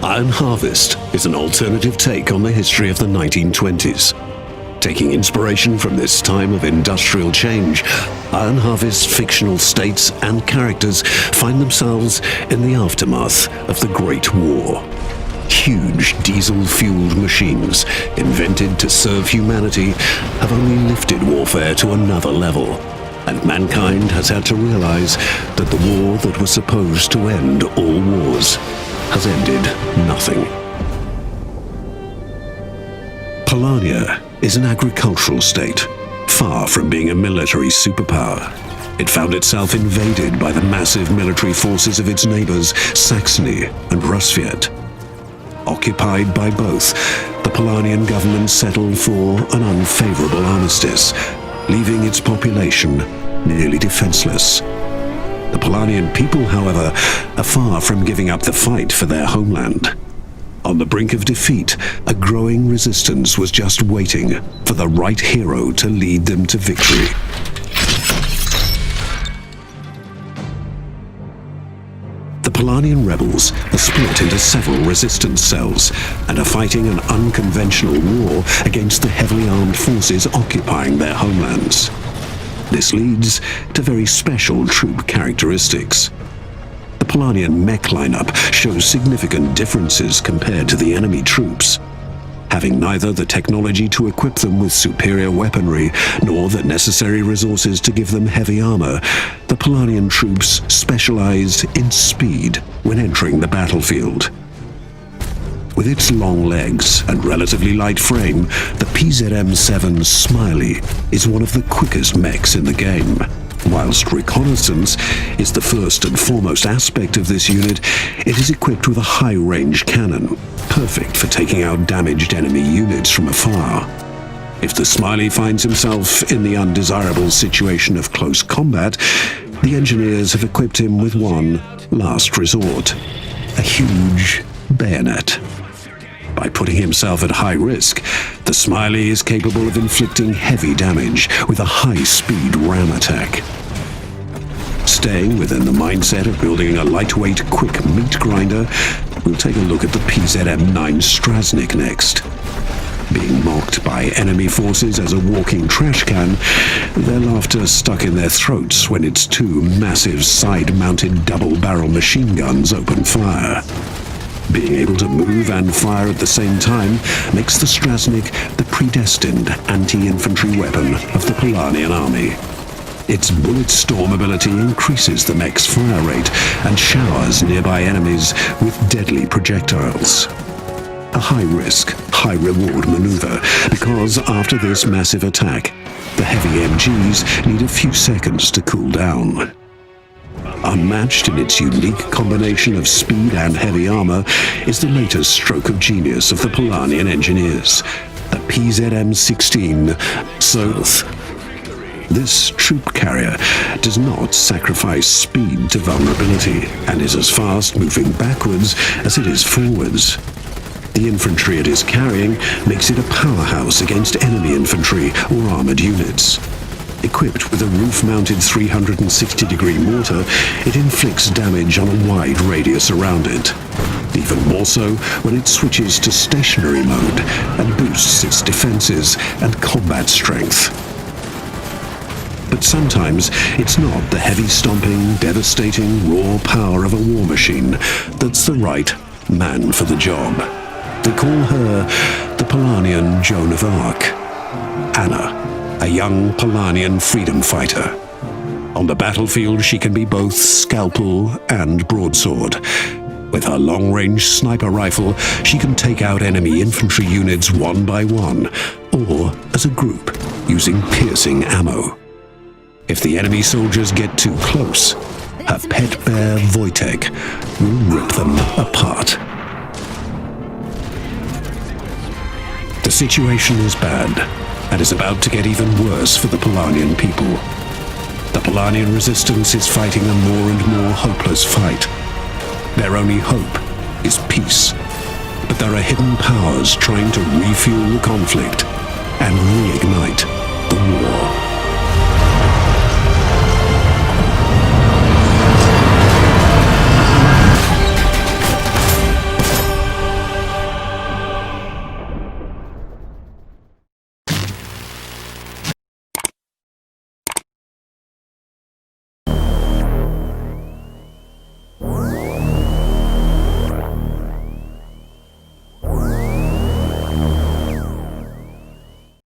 Iron Harvest is an alternative take on the history of the 1920s. Taking inspiration from this time of industrial change, Iron Harvest's fictional states and characters find themselves in the aftermath of the Great War. Huge diesel-fueled machines, invented to serve humanity, have only lifted warfare to another level, and mankind has had to realize that the war that was supposed to end all wars has ended nothing. Polania is an agricultural state, far from being a military superpower. It found itself invaded by the massive military forces of its neighbors, Saxony and Rusviet. Occupied by both, the Polanian government settled for an unfavorable armistice, leaving its population nearly defenseless. The Polanian people, however, are far from giving up the fight for their homeland. On the brink of defeat, a growing resistance was just waiting for the right hero to lead them to victory. The Polanian rebels are split into several resistance cells and are fighting an unconventional war against the heavily armed forces occupying their homelands. This leads to very special troop characteristics. The Polanian mech lineup shows significant differences compared to the enemy troops. Having neither the technology to equip them with superior weaponry, nor the necessary resources to give them heavy armor, the Polanian troops specialized in speed when entering the battlefield. With its long legs and relatively light frame, the PZM-7 Smiley is one of the quickest mechs in the game. Whilst reconnaissance is the first and foremost aspect of this unit, it is equipped with a high-range cannon, perfect for taking out damaged enemy units from afar. If the Smiley finds himself in the undesirable situation of close combat, the engineers have equipped him with one last resort: a huge bayonet. By putting himself at high risk, the Smiley is capable of inflicting heavy damage with a high-speed ram attack. Staying within the mindset of building a lightweight, quick meat grinder, we'll take a look at the PZM-9 Strasnik next. Being mocked by enemy forces as a walking trash can, their laughter stuck in their throats when its two massive side-mounted double-barrel machine guns open fire. Being able to move and fire at the same time makes the Strasnik the predestined anti-infantry weapon of the Polanian army. Its bullet storm ability increases the mech's fire rate and showers nearby enemies with deadly projectiles. A high-risk, high-reward maneuver, because after this massive attack, the heavy MGs need a few seconds to cool down. Unmatched in its unique combination of speed and heavy armor is the latest stroke of genius of the Polanian engineers, the PZM-16 Soth. This troop carrier does not sacrifice speed to vulnerability and is as fast moving backwards as it is forwards. The infantry it is carrying makes it a powerhouse against enemy infantry or armored units. Equipped with a roof-mounted 360-degree mortar, it inflicts damage on a wide radius around it. Even more so when it switches to stationary mode and boosts its defenses and combat strength. But sometimes it's not the heavy-stomping, devastating, raw power of a war machine that's the right man for the job. They call her the Polanian Joan of Arc, Anna, a young Polanian freedom fighter. On the battlefield, she can be both scalpel and broadsword. With her long-range sniper rifle, she can take out enemy infantry units one by one, or as a group, using piercing ammo. If the enemy soldiers get too close, her pet bear Wojtek will rip them apart. The situation is bad, and is about to get even worse for the Polanian people. The Polanian resistance is fighting a more and more hopeless fight. Their only hope is peace, but there are hidden powers trying to refuel the conflict and reignite the war.